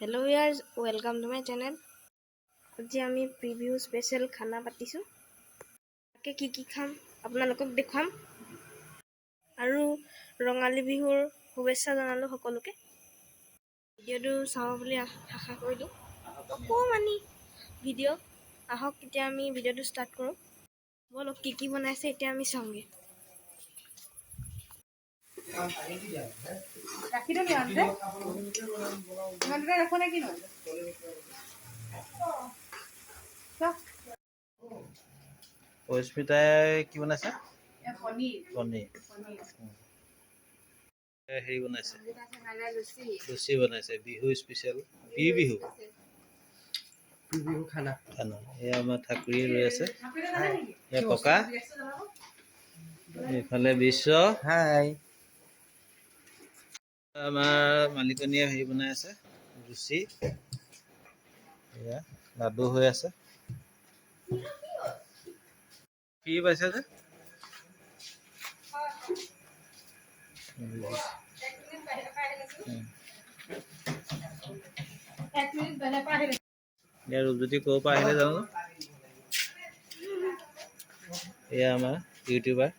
Hello viewers, welcome to my channel. আজি আমি preview special খানা পাতিছো। তাকে কি খাম আপোনালোকক দেখাম আৰু ৰঙালী বিহুৰ শুভেচ্ছা জনালো সকলোকে। ভিডিওটো চাও বুলি আশা কৰিলো। অকমানি ভিডিও আহক এতিয়া আমি ভিডিওটো ষ্টাৰ্ট কৰো। বলক কি বনাইছে এতিয়া আমি চাওঁগে। রাখি দিবি আনতে ইমানটা রাখো না কি নয় অস্মিতাই কি বনাইছে? পনীৰ পনীৰ পনীৰ হেৰি বনাইছে, লুচি লুচি বনাইছে। বিহু স্পেচিয়েল বিহু খানা এয়া আমাৰ ঠাকুৰী ৰৈ আছে। এয়া ককা, এইফালে বিশ্ব, হাই আমাৰ মালিকনীয়ে হেৰি বনাই আছে লুচি। এয়া লাডু হৈ আছে। কি পাইছে যে ইয়াৰ ৰূপজ্যোতি ক'ৰ পৰা আহিলে জানো? এয়া আমাৰ ইউটিউবাৰ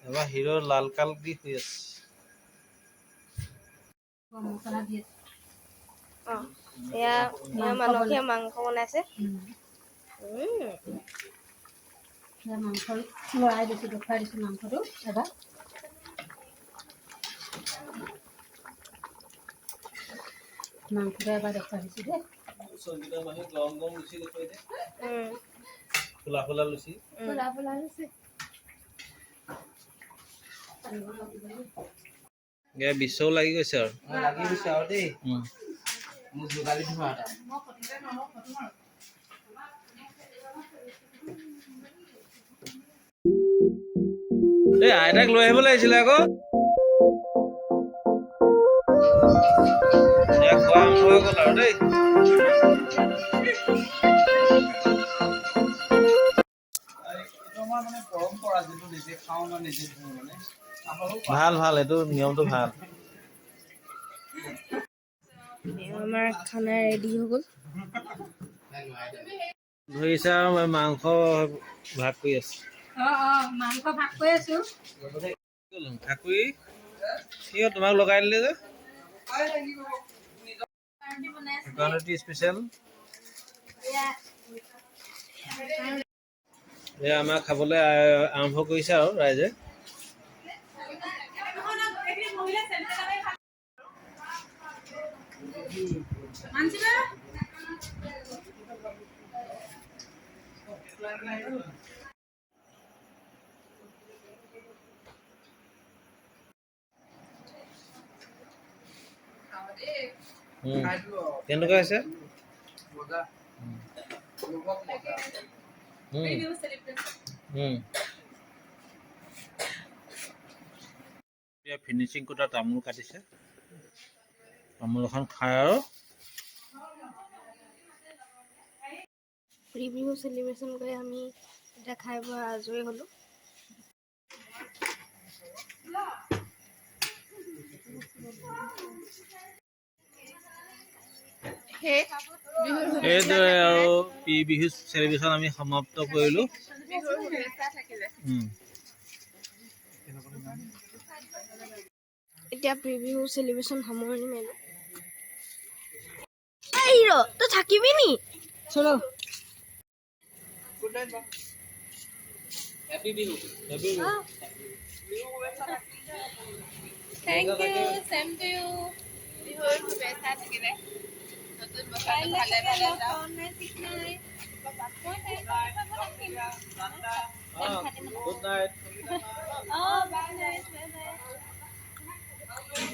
আমাৰ হিৰো লাল কাল দি শুই আছে। মছলা দিয়ে এয়া মানসে মাংস বনাইছে। মাংস লৰাই দিছো দেখুৱাই দিছো মাংসটো এবাৰ মাংসটো এবাৰ দেখুৱাই দিছো দেই। গৰম গৰম লুচি দেখুৱাই দে। ফুলা ফুলা লুচি ফুলা ফুলা লুচি এয়া বিশ্বও লাগি গৈছে আৰু লাগি গৈছে আৰু দেই মোক যোগালি ধোৱা এই আইতাক লৈ আহিব লাগিছিলে আকৌ। খোৱা আৰম্ভ হৈ গ'ল আৰু দেই। পৰম্পৰা যিটো নিজে খাওঁ বা নিজে মানে ভাল ভাল, এইটো নিয়মটো ভাল। আমাৰ খানা ৰেডি হৈ গ'ল। ধৰিছে আৰু মাংস ভাগ কৰি আছে। মাংস ভাগ কৰি আছো। ঠাকুৰী কিয় তোমাক লগাই দিলে যে? স্পেচিয়েল এয়া আমাৰ খাবলৈ আৰম্ভ কৰিছে আৰু ৰাইজে। কেনেকুৱা হৈছে? ফিনিচিং কোটা তামোল কাটিছে। তামোল এখন খাই আৰু প্ৰিভিউ চেলিব্ৰেশ্যন কৰি আমি এতিয়া খাই বৈ আজৰি হ'লো। এইদৰে আৰু বিহু চেলিব্ৰেশ্যন আমি সমাপ্ত কৰিলো। এতিয়া প্ৰিভিউ চেলিব্ৰেশ্যন সামৰণি মাৰিলো। হিৰো তই থাকিবি নি? চলো happy Bihu. Thank you, same to you. বিহুৰ শুভেচ্ছা থাকিলে। নতুন বছৰটো ভালে ভালে যাওক। Good night. Oh, bye, bye, bye.